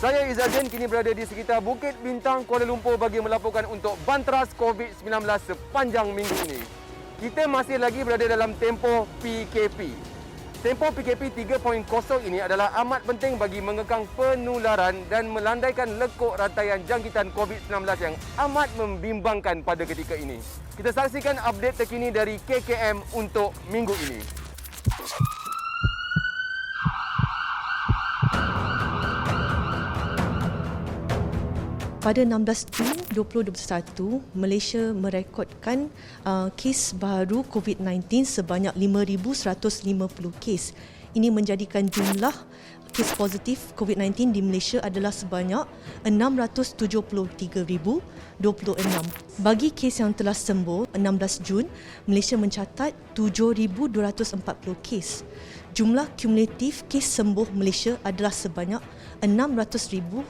Saya Izzadin kini berada di sekitar Bukit Bintang, Kuala Lumpur bagi melaporkan untuk Banteras COVID-19 sepanjang minggu ini. Kita masih lagi berada dalam tempoh PKP. Tempoh PKP 3.0 ini adalah amat penting bagi mengekang penularan dan melandaikan lekuk rantaian jangkitan COVID-19 yang amat membimbangkan pada ketika ini. Kita saksikan update terkini dari KKM untuk minggu ini. Pada 16 Jun 2021, Malaysia merekodkan kes baru COVID-19 sebanyak 5,150 kes. Ini menjadikan jumlah kes positif COVID-19 di Malaysia adalah sebanyak 673,026. Bagi kes yang telah sembuh, 16 Jun, Malaysia mencatat 7,240 kes. Jumlah kumulatif kes sembuh Malaysia adalah sebanyak 600,935.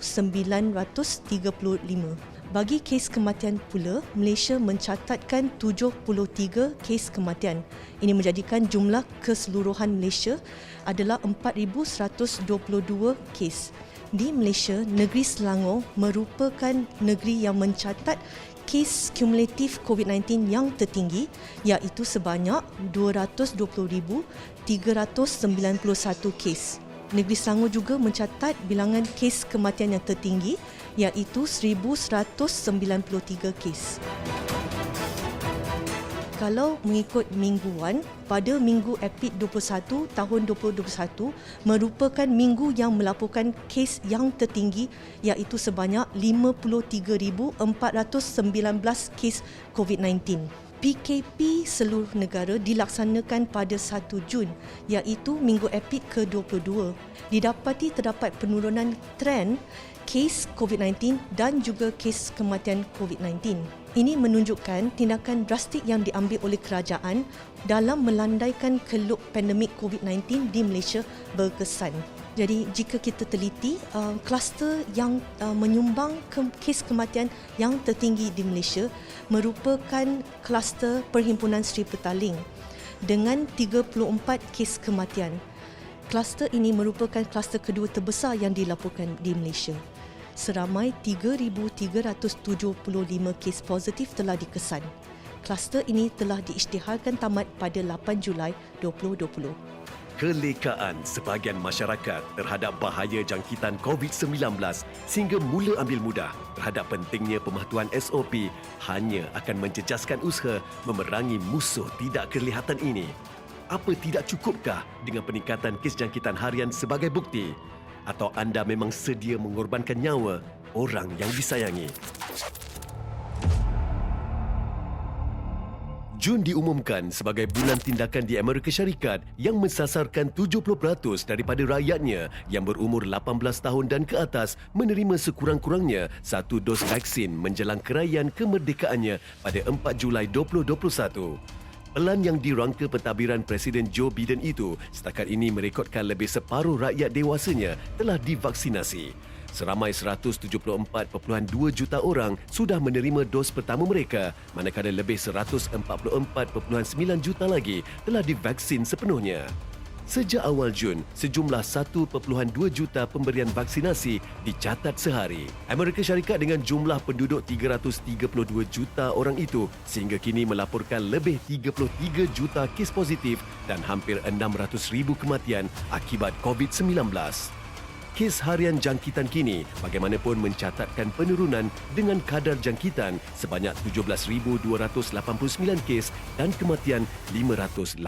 Bagi kes kematian pula, Malaysia mencatatkan 73 kes kematian. Ini menjadikan jumlah keseluruhan Malaysia adalah 4,122 kes. Di Malaysia, negeri Selangor merupakan negeri yang mencatat kes kumulatif COVID-19 yang tertinggi, iaitu sebanyak 220,391 kes. Negeri Selangor juga mencatat bilangan kes kematian yang tertinggi, iaitu 1,193 kes. Kalau mengikut mingguan, pada Minggu Epid 21 tahun 2021 merupakan minggu yang melaporkan kes yang tertinggi, iaitu sebanyak 53,419 kes COVID-19. PKP seluruh negara dilaksanakan pada 1 Jun, iaitu Minggu Epid ke-22. Didapati terdapat penurunan trend kes COVID-19 dan juga kes kematian COVID-19. Ini menunjukkan tindakan drastik yang diambil oleh kerajaan dalam melandaikan keluk pandemik COVID-19 di Malaysia berkesan. Jadi jika kita teliti, kluster yang menyumbang kes kematian yang tertinggi di Malaysia merupakan kluster Perhimpunan Sri Petaling dengan 34 kes kematian. Kluster ini merupakan kluster kedua terbesar yang dilaporkan di Malaysia. Seramai 3,375 kes positif telah dikesan. Kluster ini telah diisytiharkan tamat pada 8 Julai 2020. Kelekaan sebahagian masyarakat terhadap bahaya jangkitan COVID-19 sehingga mula ambil mudah terhadap pentingnya pematuhan SOP hanya akan menjejaskan usaha memerangi musuh tidak kelihatan ini. Apa tidak cukupkah dengan peningkatan kes jangkitan harian sebagai bukti? Atau anda memang sedia mengorbankan nyawa orang yang disayangi? Jun diumumkan sebagai bulan tindakan di Amerika Syarikat yang mensasarkan 70% daripada rakyatnya yang berumur 18 tahun dan ke atas menerima sekurang-kurangnya satu dos vaksin menjelang kerajaan kemerdekaannya pada 4 Julai 2021. Pelan yang dirangka pentadbiran Presiden Joe Biden itu setakat ini merekodkan lebih separuh rakyat dewasanya telah divaksinasi. Seramai 174.2 juta orang sudah menerima dos pertama mereka, manakala lebih 144.9 juta lagi telah divaksin sepenuhnya. Sejak awal Jun, sejumlah 1.2 juta pemberian vaksinasi dicatat sehari. Amerika Syarikat dengan jumlah penduduk 332 juta orang itu sehingga kini melaporkan lebih 33 juta kes positif dan hampir 600,000 kematian akibat COVID-19. Kes harian jangkitan kini bagaimanapun mencatatkan penurunan dengan kadar jangkitan sebanyak 17,289 kes dan kematian 589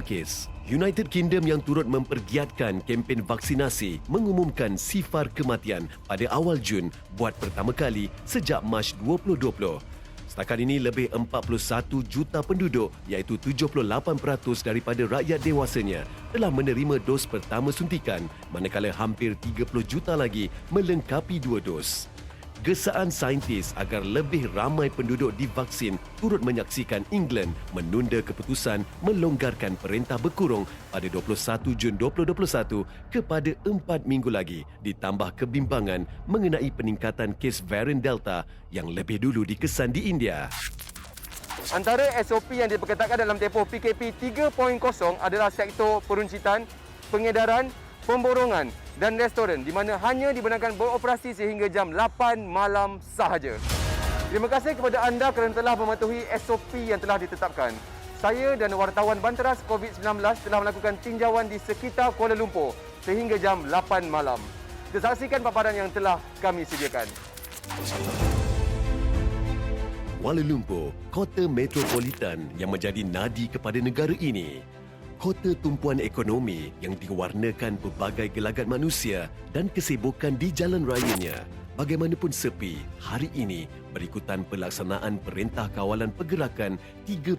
kes. United Kingdom yang turut mempergiatkan kempen vaksinasi mengumumkan sifar kematian pada awal Jun buat pertama kali sejak Mac 2020. Setakat ini lebih 41 juta penduduk iaitu 78% daripada rakyat dewasanya telah menerima dos pertama suntikan manakala hampir 30 juta lagi melengkapi 2 dos. Gesaan saintis agar lebih ramai penduduk divaksin turut menyaksikan England menunda keputusan melonggarkan perintah berkurung pada 21 Jun 2021 kepada 4 minggu lagi ditambah kebimbangan mengenai peningkatan kes varian Delta yang lebih dulu dikesan di India. Antara SOP yang diperketatkan dalam tempoh PKP 3.0 adalah sektor peruncitan, pengedaran, pemborongan dan restoran di mana hanya dibenarkan beroperasi sehingga jam 8 malam sahaja. Terima kasih kepada anda kerana telah mematuhi SOP yang telah ditetapkan. Saya dan wartawan Banteras COVID-19 telah melakukan tinjauan di sekitar Kuala Lumpur sehingga jam 8 malam. Kita saksikan paparan yang telah kami sediakan. Kuala Lumpur, kota metropolitan yang menjadi nadi kepada negara ini. Kota tumpuan ekonomi yang diwarnakan pelbagai gelagat manusia dan kesibukan di jalan rayanya. Bagaimanapun sepi, hari ini berikutan pelaksanaan Perintah Kawalan Pergerakan 3.0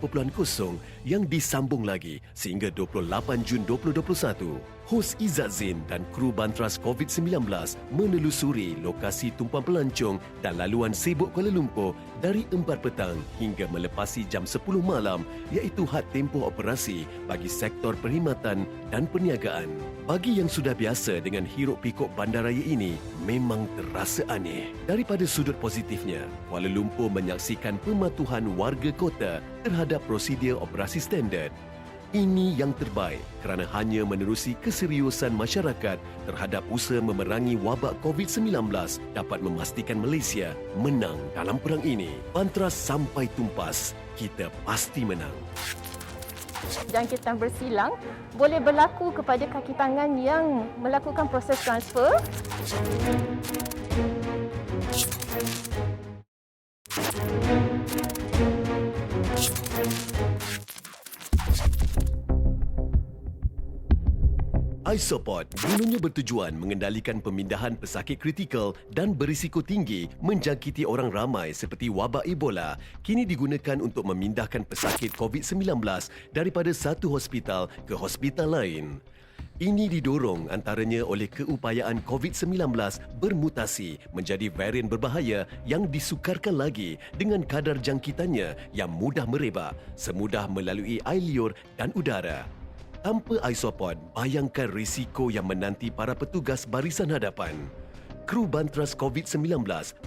yang disambung lagi sehingga 28 Jun 2021. Hos Izzat Zain dan kru Banteras COVID-19 menelusuri lokasi tumpuan pelancong dan laluan sibuk Kuala Lumpur dari 4 petang hingga melepasi jam 10 malam iaitu had tempoh operasi bagi sektor perkhidmatan dan perniagaan. Bagi yang sudah biasa dengan hiruk pikuk bandaraya ini, memang terasa aneh. Daripada sudut positifnya, Kuala Lumpur menyaksikan pematuhan warga kota terhadap prosedur operasi standard. Ini yang terbaik kerana hanya menerusi keseriusan masyarakat terhadap usaha memerangi wabak COVID-19 dapat memastikan Malaysia menang dalam perang ini. Banteras sampai tumpas, kita pasti menang. Jangkitan bersilang boleh berlaku kepada kaki tangan yang melakukan proses transfer. Isopod dulunya bertujuan mengendalikan pemindahan pesakit kritikal dan berisiko tinggi menjangkiti orang ramai seperti wabak Ebola, kini digunakan untuk memindahkan pesakit COVID-19 daripada satu hospital ke hospital lain. Ini didorong antaranya oleh keupayaan COVID-19 bermutasi menjadi varian berbahaya yang disukarkan lagi dengan kadar jangkitannya yang mudah merebak, semudah melalui air liur dan udara. Tanpa Isopod, bayangkan risiko yang menanti para petugas barisan hadapan. Kru Banteras COVID-19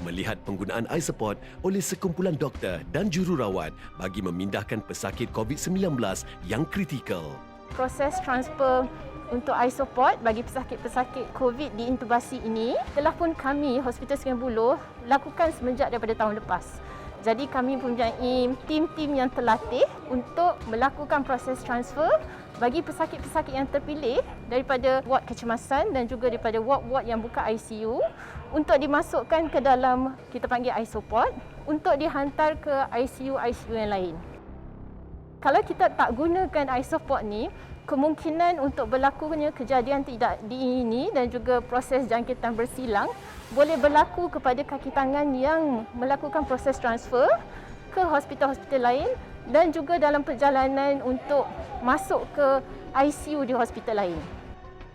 melihat penggunaan Isopod oleh sekumpulan doktor dan jururawat bagi memindahkan pesakit COVID-19 yang kritikal. Proses transfer untuk Isopod bagi pesakit-pesakit COVID diintubasi ini telah pun kami, Hospital Sungai Buloh, lakukan semenjak daripada tahun lepas. Jadi kami mempunyai tim-tim yang terlatih untuk melakukan proses transfer bagi pesakit-pesakit yang terpilih daripada ward kecemasan dan juga daripada ward-ward yang buka ICU untuk dimasukkan ke dalam, kita panggil Isopod, untuk dihantar ke ICU-ICU yang lain. Kalau kita tak gunakan Isopod ni, kemungkinan untuk berlakunya kejadian tidak diingini dan juga proses jangkitan bersilang boleh berlaku kepada kaki tangan yang melakukan proses transfer ke hospital-hospital lain dan juga dalam perjalanan untuk masuk ke ICU di hospital lain.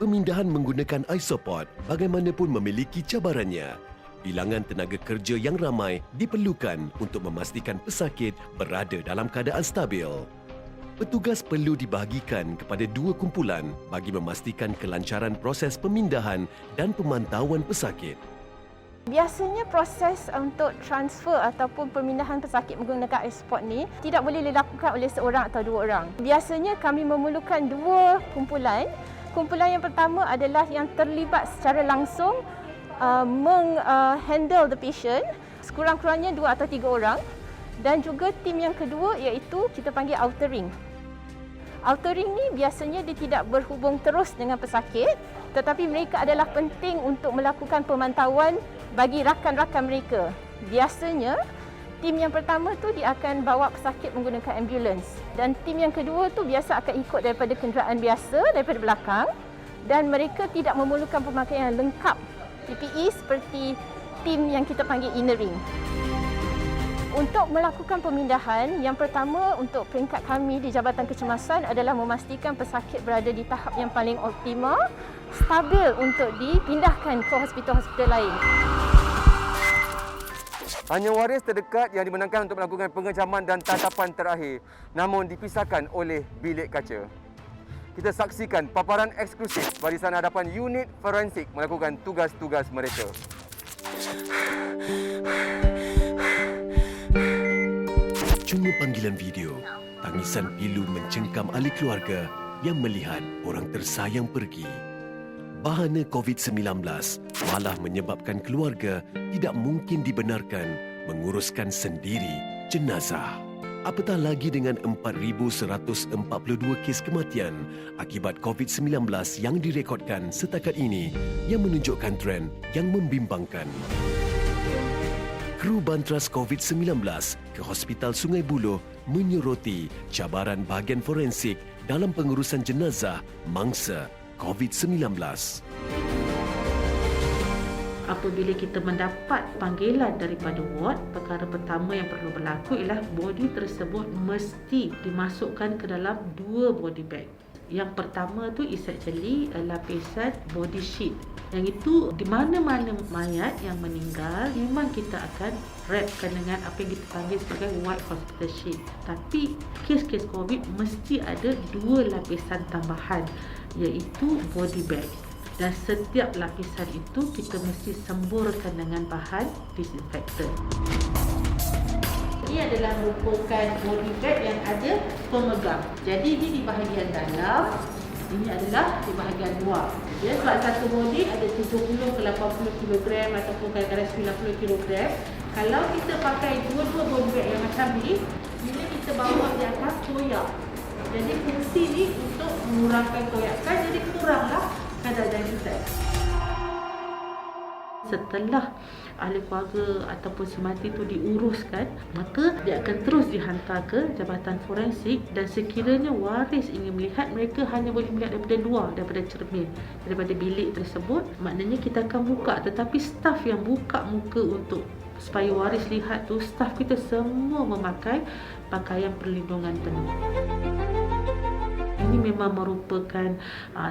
Pemindahan menggunakan Isopod bagaimanapun memiliki cabarannya. Bilangan tenaga kerja yang ramai diperlukan untuk memastikan pesakit berada dalam keadaan stabil. Petugas perlu dibahagikan kepada dua kumpulan bagi memastikan kelancaran proses pemindahan dan pemantauan pesakit. Biasanya proses untuk transfer ataupun pemindahan pesakit menggunakan Isopod ni tidak boleh dilakukan oleh seorang atau dua orang. Biasanya kami memerlukan dua kumpulan. Kumpulan yang pertama adalah yang terlibat secara langsung menghandle the patient, sekurang-kurangnya 2 atau 3 orang. Dan juga tim yang kedua iaitu kita panggil outer ring. Outer ring ni biasanya dia tidak berhubung terus dengan pesakit, tetapi mereka adalah penting untuk melakukan pemantauan bagi rakan-rakan mereka. Biasanya, tim yang pertama tu dia akan bawa pesakit menggunakan ambulans dan tim yang kedua tu biasa akan ikut daripada kenderaan biasa daripada belakang dan mereka tidak memerlukan pemakaian yang lengkap PPE seperti tim yang kita panggil inner ring. Untuk melakukan pemindahan, yang pertama untuk peringkat kami di Jabatan Kecemasan adalah memastikan pesakit berada di tahap yang paling optimal, stabil untuk dipindahkan ke hospital-hospital lain. Hanya waris terdekat yang dibenarkan untuk melakukan pengecaman dan tatapan terakhir, namun dipisahkan oleh bilik kaca. Kita saksikan paparan eksklusif barisan hadapan unit forensik melakukan tugas-tugas mereka. Cuma panggilan video, tangisan pilu mencengkam ahli keluarga yang melihat orang tersayang pergi. bahana COVID-19 malah menyebabkan keluarga tidak mungkin dibenarkan menguruskan sendiri jenazah. Apatah lagi dengan 4,142 kes kematian akibat COVID-19 yang direkodkan setakat ini yang menunjukkan trend yang membimbangkan. Kru Bantras COVID-19 ke Hospital Sungai Buloh menyoroti cabaran bahagian forensik dalam pengurusan jenazah mangsa COVID-19. Apabila kita mendapat panggilan daripada ward, perkara pertama yang perlu berlaku ialah body tersebut mesti dimasukkan ke dalam 2 body bag. Yang pertama tu is actually lapisan body sheet. Yang itu di mana-mana mayat yang meninggal memang kita akan wrapkan dengan apa yang kita panggil sebagai white hospital sheet. Tapi kes-kes COVID mesti ada 2 lapisan tambahan, iaitu body bag. Dan setiap lapisan itu kita mesti semburkan dengan bahan disinfektan. Ini adalah merupakan body bag yang ada pemegang. Jadi ini di bahagian dalam, ini adalah di bahagian luar. Ya, sebab satu body ada 70 ke 80 kg ataupun kadang-kadang 90 kg. Kalau kita pakai dua-dua body bag yang macam ni, bila kita bawa di atas koyak. Jadi fungsi ni untuk mengurangkan koyakan, jadi kuranglah kadar kita. Setelah ahli keluarga ataupun si mati itu diuruskan, maka dia akan terus dihantar ke Jabatan Forensik, dan sekiranya waris ingin melihat, mereka hanya boleh melihat daripada luar, daripada cermin, daripada bilik tersebut. Maknanya kita akan buka, tetapi staf yang buka muka untuk supaya waris lihat tu, staf kita semua memakai pakaian perlindungan penuh. Ini memang merupakan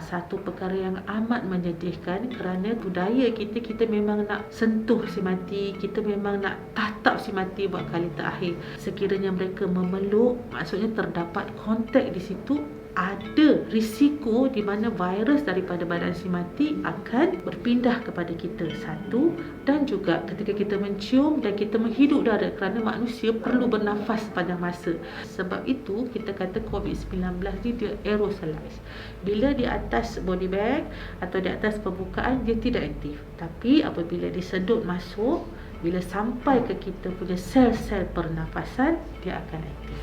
satu perkara yang amat menyedihkan, kerana budaya kita memang nak sentuh si mati, kita memang nak tatap si mati buat kali terakhir. Sekiranya mereka memeluk, maksudnya terdapat kontak di situ, ada risiko di mana virus daripada badan si mati akan berpindah kepada kita, satu, dan juga ketika kita mencium dan kita menghidup udara, kerana manusia perlu bernafas sepanjang masa. Sebab itu kita kata COVID-19 ni dia aerosolize. Bila di atas body bag atau di atas permukaan dia tidak aktif, tapi apabila disedut masuk, bila sampai ke kita punya sel-sel pernafasan, dia akan aktif.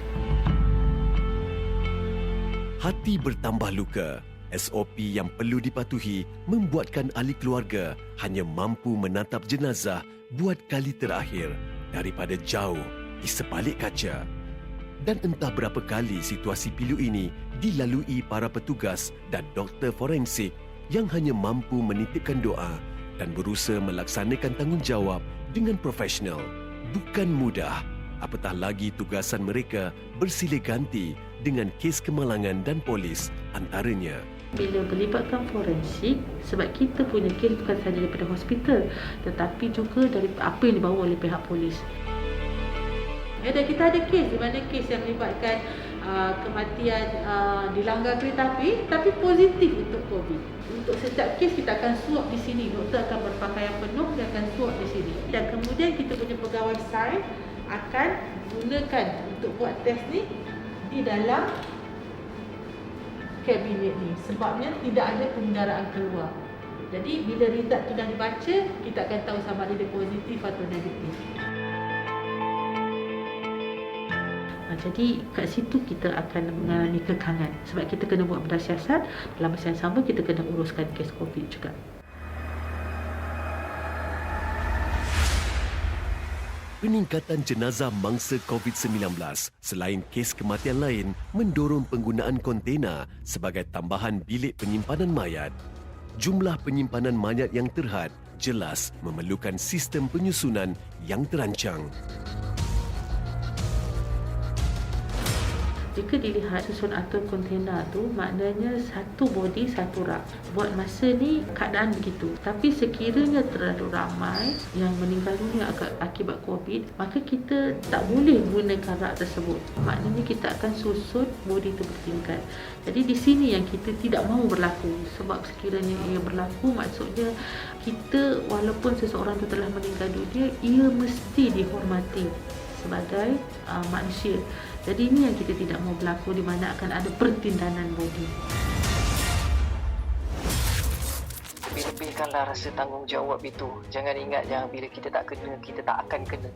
Hati bertambah luka. SOP yang perlu dipatuhi membuatkan ahli keluarga hanya mampu menatap jenazah buat kali terakhir daripada jauh di sebalik kaca. Dan entah berapa kali situasi pilu ini dilalui para petugas dan doktor forensik yang hanya mampu menitipkan doa dan berusaha melaksanakan tanggungjawab dengan profesional. Bukan mudah, apatah lagi tugasan mereka bersilih ganti dengan kes kemalangan dan polis antaranya. Bila melibatkan forensik, sebab kita punya kes bukan sahaja daripada hospital, tetapi juga dari apa yang dibawa oleh pihak polis. Dan kita ada kes di mana kes yang melibatkan kematian dilanggar kereta api tapi positif untuk COVID. Untuk setiap kes kita akan swab di sini. Doktor akan berpakaian penuh, dia akan swab di sini. Dan kemudian kita punya pegawai sains akan gunakan untuk buat test ni di dalam kabinet ni. Sebabnya tidak ada pengendaraan keluar. Jadi bila result tu dah dibaca, kita akan tahu sama ada dia positif atau negatif. Jadi kat situ kita akan mengalami kekangan. Sebab kita kena buat benda siasat, dalam masa yang sama kita kena uruskan kes COVID juga. Peningkatan jenazah mangsa COVID-19 selain kes kematian lain mendorong penggunaan kontena sebagai tambahan bilik penyimpanan mayat. Jumlah penyimpanan mayat yang terhad jelas memerlukan sistem penyusunan yang terancang. Jika dilihat susun atur kontena tu, maknanya satu body satu rak. Buat masa ni keadaan begitu. Tapi sekiranya terlalu ramai yang meninggal dunia akibat COVID, maka kita tak boleh gunakan rak tersebut. Maknanya kita akan susun body tu bertingkat. Jadi di sini yang kita tidak mahu berlaku. Sebab sekiranya ia berlaku, maksudnya kita walaupun seseorang tu telah meninggal dunia, ia mesti dihormati sebagai manusia. Jadi ini yang kita tidak mahu berlaku, di mana akan ada pertindanan body. tinggalkanlah rasa tanggungjawab itu. Jangan ingat yang bila kita tak kena, kita tak akan kena.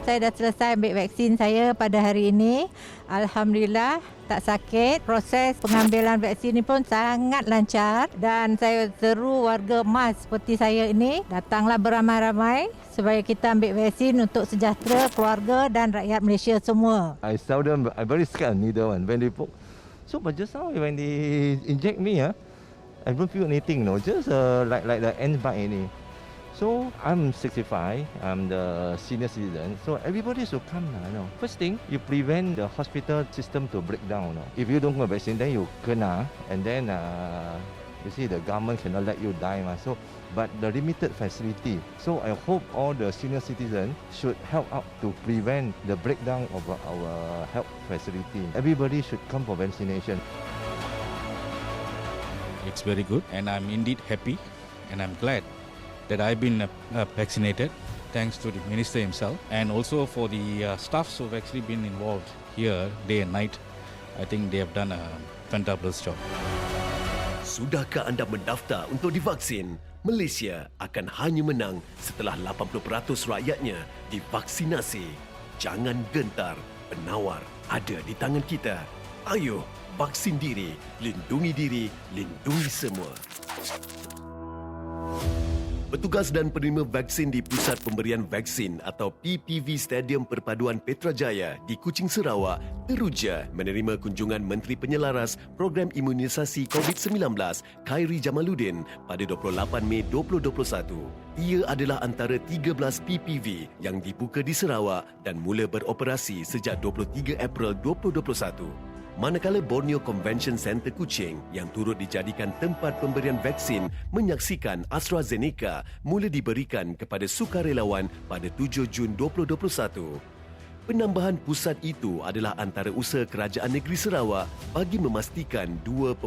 Saya dah selesai ambil vaksin saya pada hari ini. Alhamdulillah tak sakit. Proses pengambilan vaksin ini pun sangat lancar dan saya seru warga emas seperti saya ini datanglah beramai-ramai supaya kita ambil vaksin untuk sejahtera keluarga dan rakyat Malaysia semua. I very scared of needle when they poke. So but just now when they inject me, I don't feel anything, just like the end bite ini. So I'm 65, I'm the senior citizen, so everybody should come now. First thing, you prevent the hospital system to break down. If you don't get vaccine, then you kena, and then you see the government cannot let you die. So, but the limited facility. So I hope all the senior citizens should help out to prevent the breakdown of our health facility. Everybody should come for vaccination. It's very good, and I'm indeed happy, and I'm glad that I've been vaccinated, thanks to the minister himself, and also for the staffs who've actually been involved here day and night. I think they have done a fantabulous job. Sudahkah anda mendaftar untuk divaksin? Malaysia akan hanya menang setelah 80% rakyatnya divaksinasi. Jangan gentar, penawar ada di tangan kita. Ayo, vaksin diri, lindungi semua. Petugas dan penerima vaksin di Pusat Pemberian Vaksin atau PPV Stadium Perpaduan Petrajaya di Kuching, Sarawak teruja menerima kunjungan Menteri Penyelaras Program Imunisasi COVID-19 Khairi Jamaluddin pada 28 Mei 2021. Ia adalah antara 13 PPV yang dibuka di Sarawak dan mula beroperasi sejak 23 April 2021. Manakala Borneo Convention Centre Kuching yang turut dijadikan tempat pemberian vaksin menyaksikan AstraZeneca mula diberikan kepada sukarelawan pada 7 Jun 2021. Penambahan pusat itu adalah antara usaha Kerajaan Negeri Sarawak bagi memastikan 2.2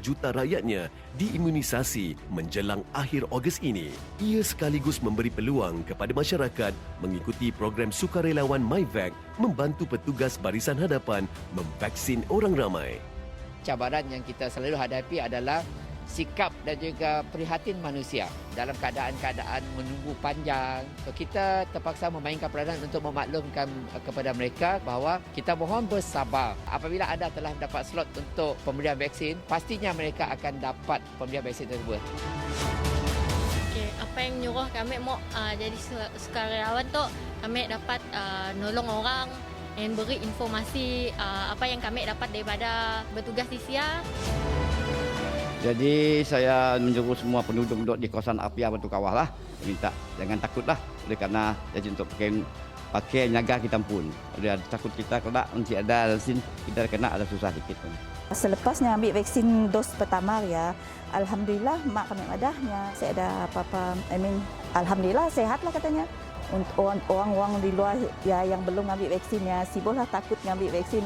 juta rakyatnya diimunisasi menjelang akhir Ogos ini. Ia sekaligus memberi peluang kepada masyarakat mengikuti program sukarelawan MyVac membantu petugas barisan hadapan memvaksin orang ramai. Cabaran yang kita selalu hadapi adalah sikap dan juga prihatin manusia dalam keadaan-keadaan menunggu panjang. So, kita terpaksa memainkan peranan untuk memaklumkan kepada mereka bahawa kita mohon bersabar. Apabila anda telah mendapat slot untuk pemberian vaksin, pastinya mereka akan dapat pemberian vaksin tersebut. Okay, apa yang nyuruh kami mau jadi sukarelawan tu, kami dapat nolong orang dan beri informasi apa yang kami dapat daripada bertugas di SIA. Jadi saya menjuru semua penduduk di kawasan Apia Batu Kawah lah, minta jangan takutlah, oleh kerana jadi untuk pakai jaga kita pun. Dia takut kita kena nanti ada vaksin kita kena ada susah sedikit. Selepasnya ambil vaksin dos pertama ya, alhamdulillah mak kami madahnya. Saya ada apa-apa, alhamdulillah sehatlah katanya. Untuk orang-orang di luar ya yang belum ambil vaksinnya, sibollah takut ngambil vaksin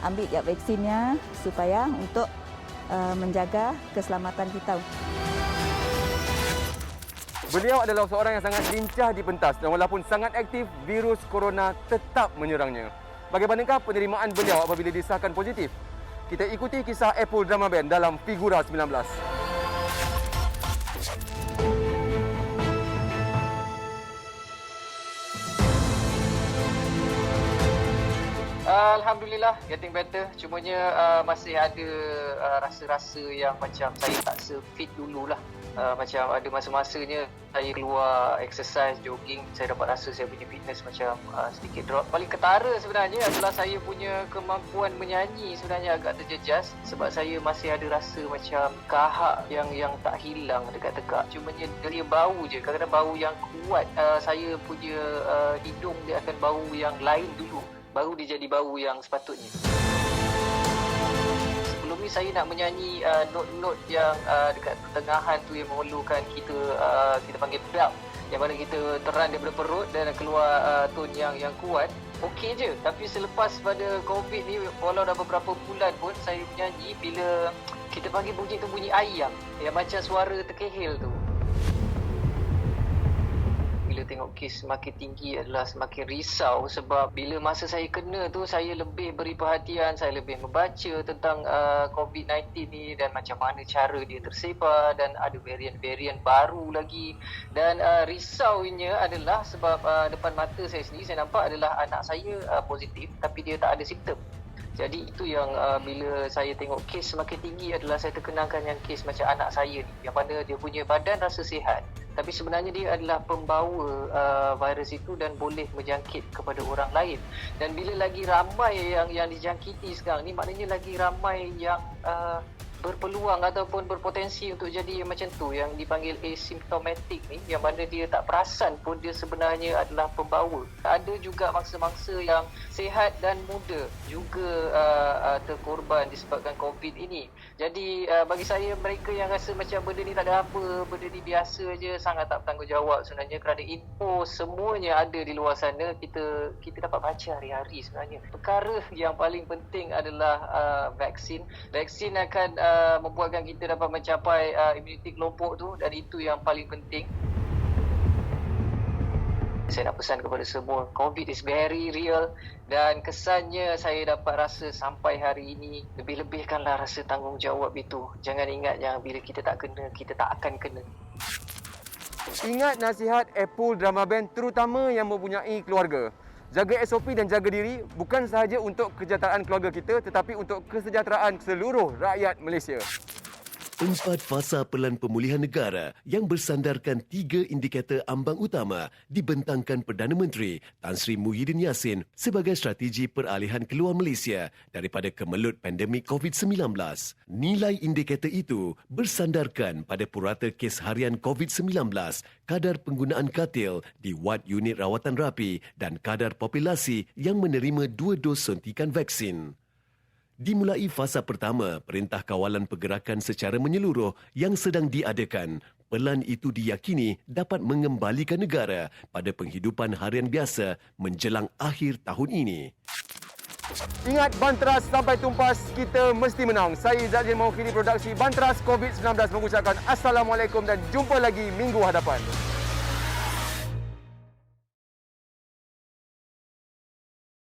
ambil ya vaksinnya supaya untuk menjaga keselamatan kita. Beliau adalah seorang yang sangat lincah di pentas dan walaupun sangat aktif, virus corona tetap menyerangnya. Bagaimanakah penerimaan beliau apabila disahkan positif? Kita ikuti kisah Apple Drama Band dalam Figura 19. Alhamdulillah, getting better. Cumanya masih ada rasa-rasa yang macam saya tak se-fit dululah. Macam ada masa-masanya saya keluar exercise, jogging, saya dapat rasa saya punya fitness macam sedikit drop. Paling ketara sebenarnya adalah saya punya kemampuan menyanyi sebenarnya agak terjejas sebab saya masih ada rasa macam kahak yang tak hilang dekat tekak. Cumanya dari bau je, kadang-kadang bau yang kuat, saya punya hidung dia akan bau yang lain dulu. Baru dia jadi bau yang sepatutnya. Sebelum ni saya nak menyanyi not-not yang dekat pertengahan tu yang memerlukan kita panggil belt, yang mana kita teran daripada perut dan keluar tone yang kuat. Okey je, tapi selepas pada COVID ni walau dah beberapa bulan pun saya menyanyi bila Kita panggil bunyi tu bunyi ayam yang macam suara terkehil tu. Bila tengok kes semakin tinggi adalah semakin risau sebab bila masa saya kena tu saya lebih beri perhatian, saya lebih membaca tentang COVID-19 ni dan macam mana cara dia tersebar dan ada varian-varian baru lagi. Dan risaunya adalah sebab depan mata saya sendiri saya nampak adalah anak saya positif tapi dia tak ada simptom. Jadi itu yang bila saya tengok kes semakin tinggi adalah saya terkenangkan yang kes macam anak saya ni yang mana dia punya badan rasa sihat tapi sebenarnya dia adalah pembawa virus itu dan boleh menjangkit kepada orang lain. Dan bila lagi ramai yang dijangkiti sekarang ni maknanya lagi ramai yang berpeluang ataupun berpotensi untuk jadi macam tu yang dipanggil asymptomatic ni yang mana dia tak perasan pun dia sebenarnya adalah pembawa. Ada juga mangsa-mangsa yang sihat dan muda juga terkorban disebabkan COVID ini. Jadi bagi saya mereka yang rasa macam benda ni tak ada apa, benda ni biasa je, sangat tak bertanggungjawab sebenarnya kerana info semuanya ada di luar sana, kita dapat baca hari-hari sebenarnya. Perkara yang paling penting adalah vaksin. Vaksin akan membuatkan kita dapat mencapai imuniti kelompok tu dan itu yang paling penting. Saya nak pesan kepada semua, COVID is very real dan kesannya saya dapat rasa sampai hari ini lebih-lebihkanlah rasa tanggungjawab itu. Jangan ingat yang bila kita tak kena, kita tak akan kena. Ingat nasihat Apple Drama Band terutama yang mempunyai keluarga. Jaga SOP dan jaga diri bukan sahaja untuk kesejahteraan keluarga kita tetapi untuk kesejahteraan seluruh rakyat Malaysia. 4 fasa pelan pemulihan negara yang bersandarkan 3 indikator ambang utama dibentangkan Perdana Menteri Tan Sri Muhyiddin Yassin sebagai strategi peralihan keluar Malaysia daripada kemelut pandemik COVID-19. Nilai indikator itu bersandarkan pada purata kes harian COVID-19, kadar penggunaan katil di wad unit rawatan rapi dan kadar populasi yang menerima 2 dos suntikan vaksin. Dimulai fasa pertama Perintah Kawalan Pergerakan secara menyeluruh yang sedang diadakan, pelan itu diyakini dapat mengembalikan negara pada penghidupan harian biasa menjelang akhir tahun ini. Ingat Banteras sampai tumpas, kita mesti menang. Saya Izzat Jain mewakili produksi Banteras COVID-19 mengucapkan Assalamualaikum dan jumpa lagi minggu hadapan.